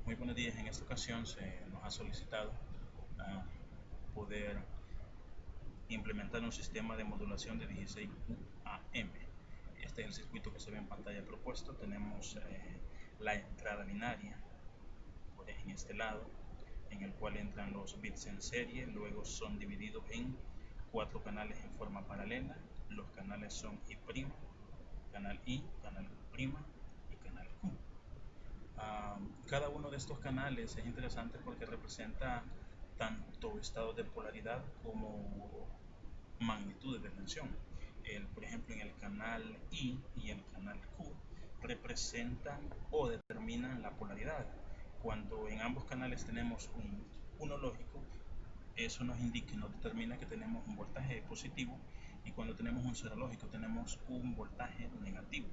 Muy buenos días. En esta ocasión se nos ha solicitado poder implementar un sistema de modulación de 16 QAM. Este es el circuito que se ve en pantalla propuesto. Tenemos la entrada binaria en este lado, en el cual entran los bits en serie. Luego son divididos en 4 canales en forma paralela. Los canales son I', canal I, canal Q' y canal Q. Cada uno de estos canales es interesante porque representa tanto estados de polaridad como magnitudes de tensión. Por ejemplo, en el canal I y el canal Q representan o determinan la polaridad. Cuando en ambos canales tenemos un uno lógico, eso nos indica y nos determina que tenemos un voltaje positivo, y cuando tenemos un cero lógico tenemos un voltaje negativo,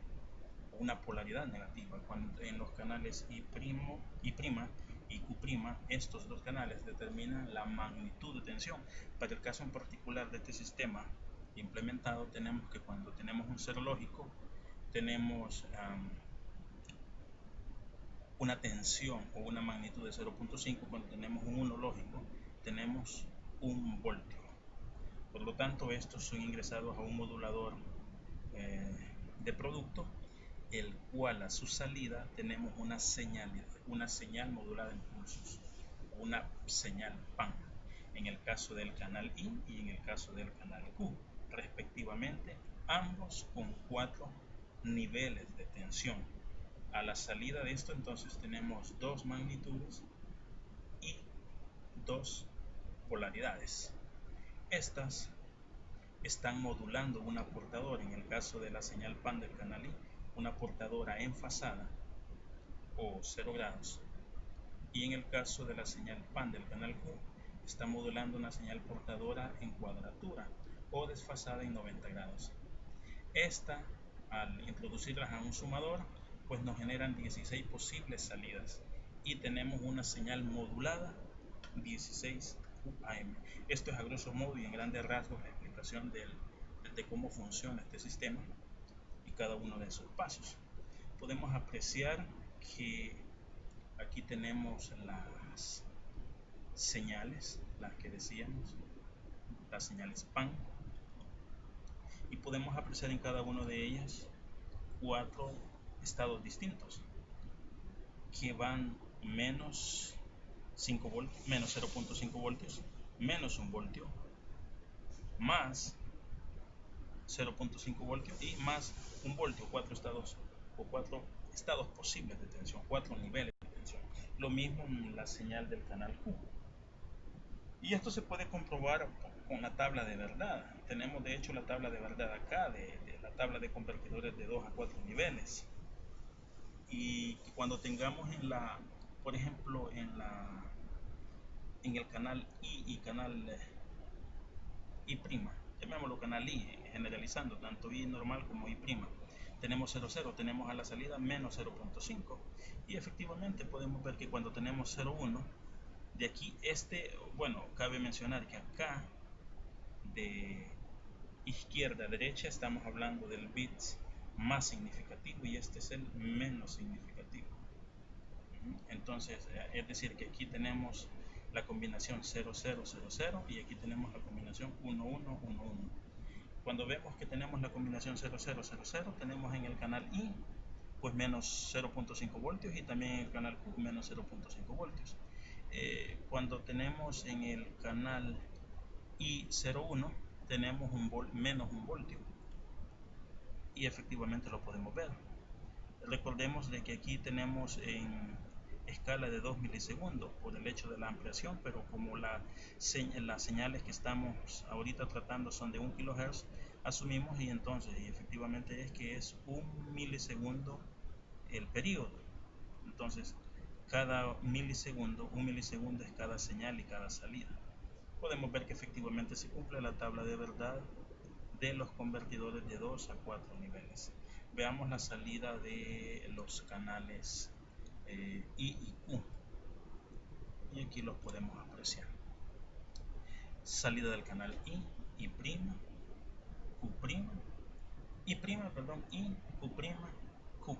una polaridad negativa. Cuando en los canales I', I' y Q', estos dos canales determinan la magnitud de tensión. Para el caso en particular de este sistema implementado, tenemos que cuando tenemos un cero lógico tenemos una tensión o una magnitud de 0.5. Cuando tenemos un 1 lógico tenemos un voltio. Por lo tanto, estos son ingresados a un modulador eh, de producto, el cual a su salida tenemos una señal modulada en pulsos, una señal PAN, en el caso del canal I y en el caso del canal Q, respectivamente, ambos con 4 niveles de tensión. A la salida de esto entonces tenemos dos magnitudes y dos polaridades. Estas están modulando una portadora. En el caso de la señal PAN del canal I, una portadora enfasada o 0 grados, y en el caso de la señal PAN del canal Q está modulando una señal portadora en cuadratura o desfasada en 90 grados. Esta, al introducirlas a un sumador, pues nos generan 16 posibles salidas y tenemos una señal modulada 16 QAM. Esto es a grosso modo y en grandes rasgos la explicación de cómo funciona este sistema y cada uno de sus pasos. Podemos apreciar que aquí tenemos las señales, las que decíamos, las señales PAN, y podemos apreciar en cada una de ellas 4 estados distintos que van menos 5 voltios, menos 0.5 voltios, menos 1 voltio, más 0.5 voltios y más 1 voltio. 4 estados o 4 estados posibles de tensión, 4 niveles de tensión. Lo mismo en la señal del canal Q. Y esto se puede comprobar con la tabla de verdad. Tenemos de hecho la tabla de verdad acá, de la tabla de convertidores de 2 a 4 niveles. Y cuando tengamos por ejemplo, en el canal I y canal I', llamémoslo canal I, generalizando, tanto I normal como I', tenemos 0,0, tenemos a la salida menos 0.5, y efectivamente podemos ver que cuando tenemos 0,1, de aquí bueno, cabe mencionar que acá de izquierda a derecha estamos hablando del bit más significativo y este es el menos significativo. Entonces, es decir, que aquí tenemos la combinación 0000 y aquí tenemos la combinación 1111. Cuando vemos que tenemos la combinación 0000, tenemos en el canal I pues menos 0.5 voltios y también en el canal Q menos 0.5 voltios. Cuando tenemos en el canal I01 tenemos menos 1 voltio, y efectivamente lo podemos ver. Recordemos de que aquí tenemos en escala de 2 milisegundos por el hecho de la ampliación, pero como las señales que estamos ahorita tratando son de 1 kHz, asumimos y entonces efectivamente es que es 1 milisegundo el periodo. Entonces cada milisegundo, 1 milisegundo es cada señal y cada salida. Podemos ver que efectivamente se cumple la tabla de verdad de los convertidores de 2 a 4 niveles. Veamos la salida de los canales I y Q, y aquí los podemos apreciar. Salida del canal I, I', Q', I', perdón, I, Q', Q.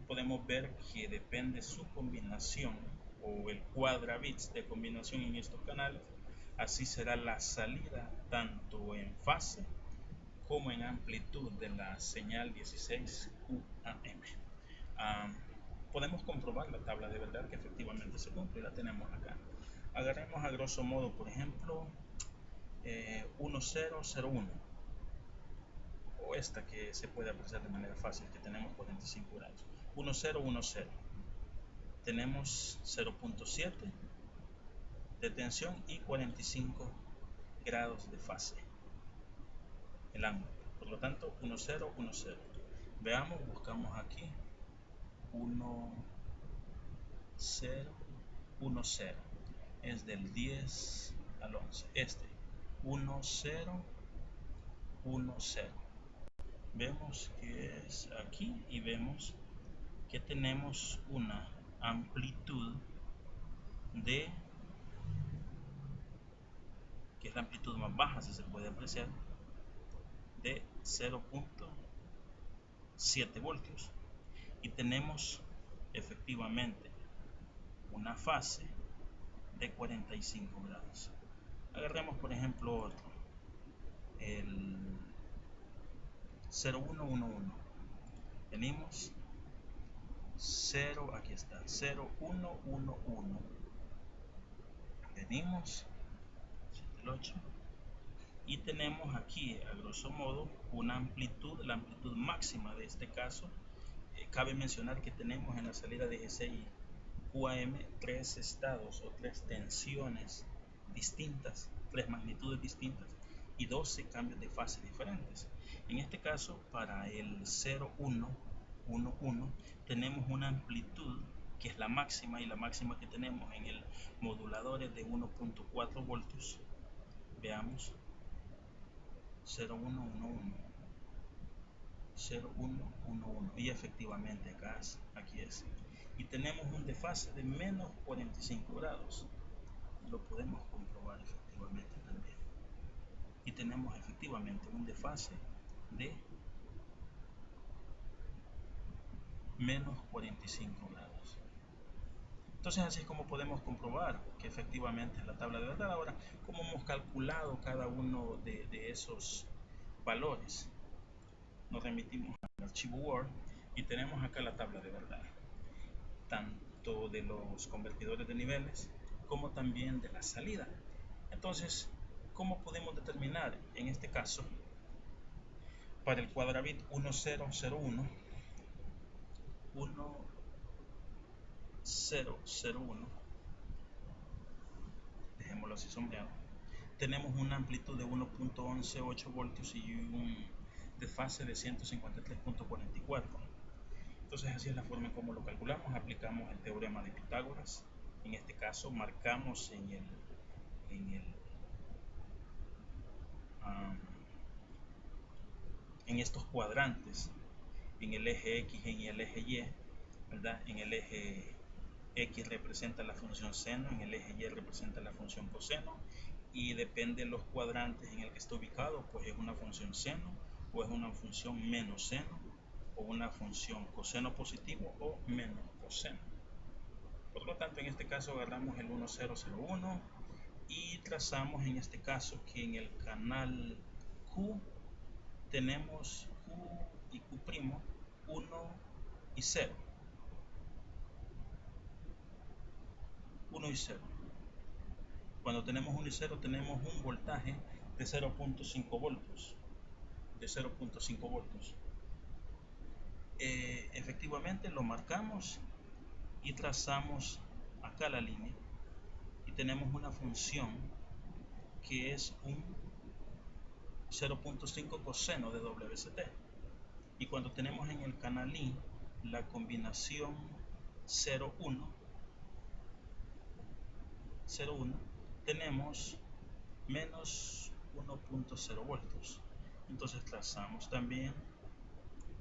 podemos ver que depende su combinación o el cuadrabits de combinación en estos canales, así será la salida tanto en fase como en amplitud de la señal 16 QAM. Podemos comprobar la tabla de verdad que efectivamente se cumple, la tenemos acá. Agarremos a grosso modo, por ejemplo, 1001, o esta que se puede apreciar de manera fácil, que tenemos 45 grados. 1010, tenemos 0.7 de tensión y 45 grados de fase, el ángulo. Por lo tanto, 1010. Veamos, buscamos aquí 1010, es del 10 al 11. Este 1010, vemos que es aquí y vemos que tenemos una amplitud de, que es la amplitud más baja, si se puede apreciar, de 0.7 voltios, y tenemos efectivamente una fase de 45 grados. Agarremos por ejemplo otro, el 0111. Tenemos 0, aquí está, 0111. Venimos 8 y tenemos aquí a grosso modo una amplitud, la amplitud máxima de este caso. Cabe mencionar que tenemos en la salida de GCI QAM 3 estados o 3 tensiones distintas, 3 magnitudes distintas y 12 cambios de fase diferentes. En este caso, para el 0111 tenemos una amplitud que es la máxima, y la máxima que tenemos en el modulador es de 1.4 voltios. Veamos, 0111, 0111, y efectivamente acá aquí es, y tenemos un desfase de menos 45 grados, lo podemos comprobar efectivamente también, y tenemos efectivamente un desfase de menos 45 grados. Entonces así es como podemos comprobar que efectivamente es la tabla de verdad. Ahora, ¿cómo hemos calculado cada uno de esos valores? Nos remitimos al archivo Word y tenemos acá la tabla de verdad, tanto de los convertidores de niveles como también de la salida. Entonces, ¿cómo podemos determinar en este caso para el cuadrabit 1001, 1001, dejémoslo así sombreado, tenemos una amplitud de 1.118 voltios y un desfase de 153.44? Entonces así es la forma en cómo lo calculamos. Aplicamos el teorema de Pitágoras. En este caso marcamos en estos cuadrantes, en el eje X y en el eje Y, ¿verdad? En el eje X representa la función seno, en el eje Y representa la función coseno, y depende de los cuadrantes en el que está ubicado, pues es una función seno o es una función menos seno, o una función coseno positivo o menos coseno. Por lo tanto, en este caso agarramos el 1001 y trazamos en este caso que en el canal Q tenemos Q y Q', 1 y 0. 1 y 0. Cuando tenemos 1 y 0 tenemos un voltaje de 0.5 voltios. De 0.5 voltios. Efectivamente lo marcamos y trazamos acá la línea y tenemos una función que es un 0.5 coseno de WST, y cuando tenemos en el canal I la combinación 0,1 tenemos menos 1.0 voltios. Entonces trazamos también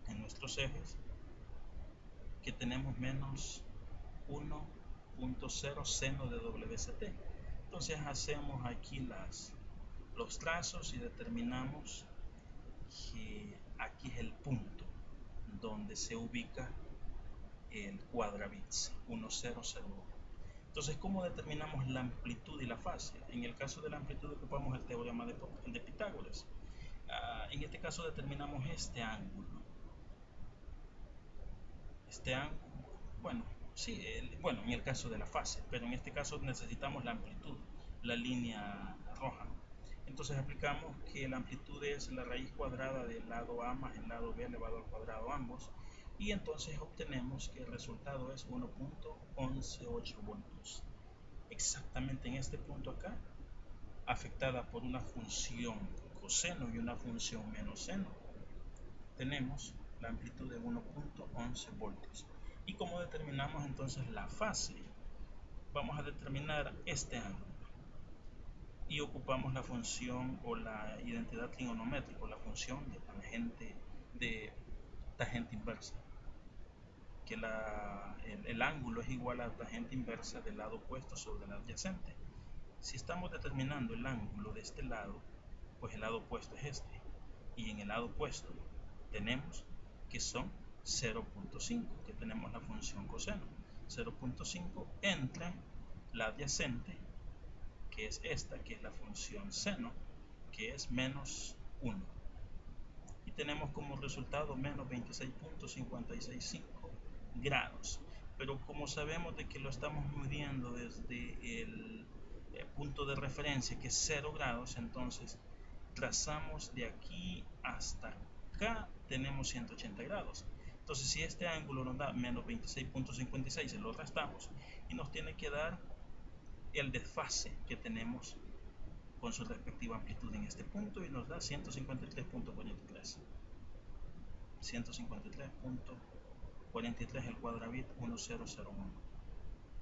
en nuestros ejes que tenemos menos 1.0 seno de WST. Entonces hacemos aquí los trazos y determinamos que aquí es el punto donde se ubica el cuadrabits 1001. Entonces, ¿cómo determinamos la amplitud y la fase? En el caso de la amplitud ocupamos el teorema de Pitágoras. En este caso determinamos este ángulo. Este ángulo, bueno, sí, bueno, en el caso de la fase, pero en este caso necesitamos la amplitud, la línea roja. Entonces aplicamos que la amplitud es la raíz cuadrada del lado A más el lado B elevado al cuadrado ambos, y entonces obtenemos que el resultado es 1.118 voltios. Exactamente en este punto acá, afectada por una función coseno y una función menos seno, tenemos la amplitud de 1.11 voltios. ¿Y cómo determinamos entonces la fase? Vamos a determinar este ángulo y ocupamos la función o la identidad trigonométrica, la función de tangente inversa, que el ángulo es igual a la tangente inversa del lado opuesto sobre el adyacente. Si estamos determinando el ángulo de este lado, pues el lado opuesto es este, y en el lado opuesto tenemos que son 0.5, que tenemos la función coseno, 0.5 entre la adyacente, que es esta, que es la función seno, que es menos 1, y tenemos como resultado menos 26.565 grados. Pero como sabemos de que lo estamos midiendo desde el punto de referencia, que es 0 grados, entonces trazamos de aquí hasta acá, tenemos 180 grados. Entonces, si este ángulo nos da menos 26.56, se lo restamos y nos tiene que dar el desfase que tenemos con su respectiva amplitud en este punto, y nos da 153.43. 153.43 el cuadravit 1001.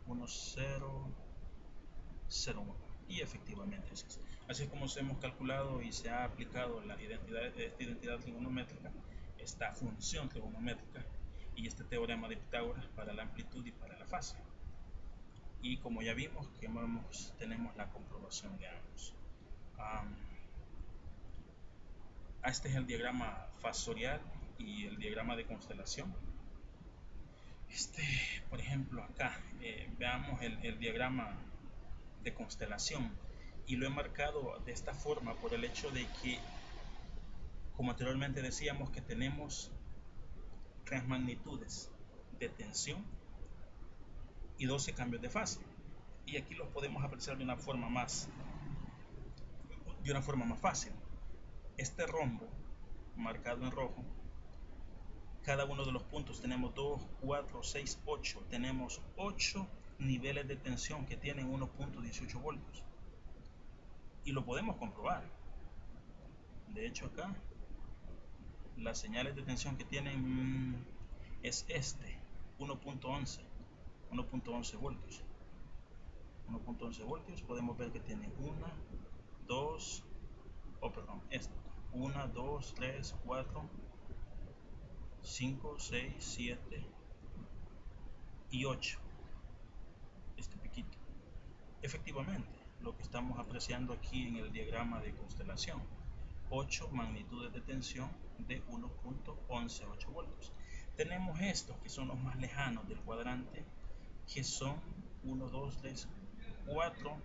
1001. Y efectivamente es eso. Así es como se hemos calculado y se ha aplicado esta identidad trigonométrica, esta función trigonométrica y este teorema de Pitágoras para la amplitud y para la fase. Y como ya vimos, que tenemos la comprobación de ambos. Este es el diagrama fasorial y el diagrama de constelación. Por ejemplo, acá veamos el diagrama de constelación, y lo he marcado de esta forma por el hecho de que, como anteriormente decíamos, que tenemos 3 magnitudes de tensión y 12 cambios de fase, y aquí los podemos apreciar de una forma más fácil. Este rombo marcado en rojo, cada uno de los puntos tenemos 2, 4, 6, 8. Tenemos 8 niveles de tensión que tienen 1.18 voltios. Y lo podemos comprobar. De hecho, acá las señales de tensión que tienen es 1.11 voltios. 1.11 voltios. Podemos ver que tiene 1, 2, 3, 4, 5, 6, 7 y 8. Este piquito. Efectivamente, lo que estamos apreciando aquí en el diagrama de constelación, 8 magnitudes de tensión de 1.118 voltios. Tenemos estos que son los más lejanos del cuadrante, que son 1, 2, 3, 4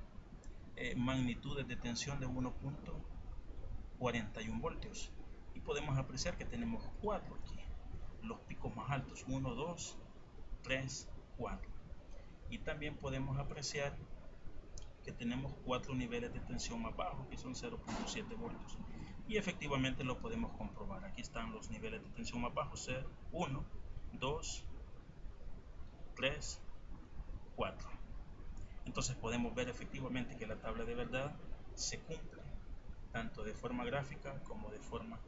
magnitudes de tensión de 1.41 voltios. Y podemos apreciar que tenemos 4 aquí, los picos más altos, 1, 2, 3, 4. Y también podemos apreciar que tenemos 4 niveles de tensión más bajos, que son 0.7 voltios. Y efectivamente lo podemos comprobar. Aquí están los niveles de tensión más bajos: 1, 2, 3, 4. Entonces podemos ver efectivamente que la tabla de verdad se cumple, tanto de forma gráfica como de forma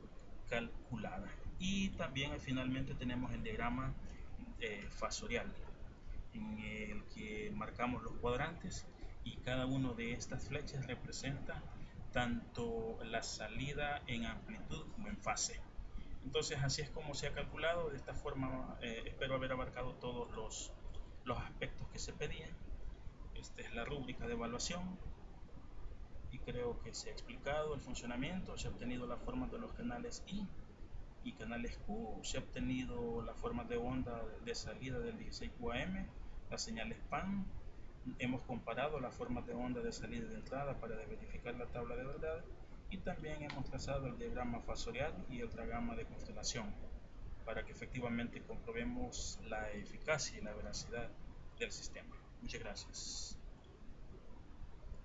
calculada. Y también finalmente tenemos el diagrama fasorial, en el que marcamos los cuadrantes, y cada uno de estas flechas representa tanto la salida en amplitud como en fase. Entonces, así es como se ha calculado. De esta forma espero haber abarcado todos los aspectos que se pedían. Esta es la rúbrica de evaluación y creo que se ha explicado el funcionamiento, se ha obtenido la forma de los canales I y canales Q. Se ha obtenido la forma de onda de salida del 16 QAM, las señales PAN. Hemos comparado las formas de onda de salida y de entrada para verificar la tabla de verdad, y también hemos trazado el diagrama fasorial y el diagrama de constelación para que efectivamente comprobemos la eficacia y la veracidad del sistema. Muchas gracias.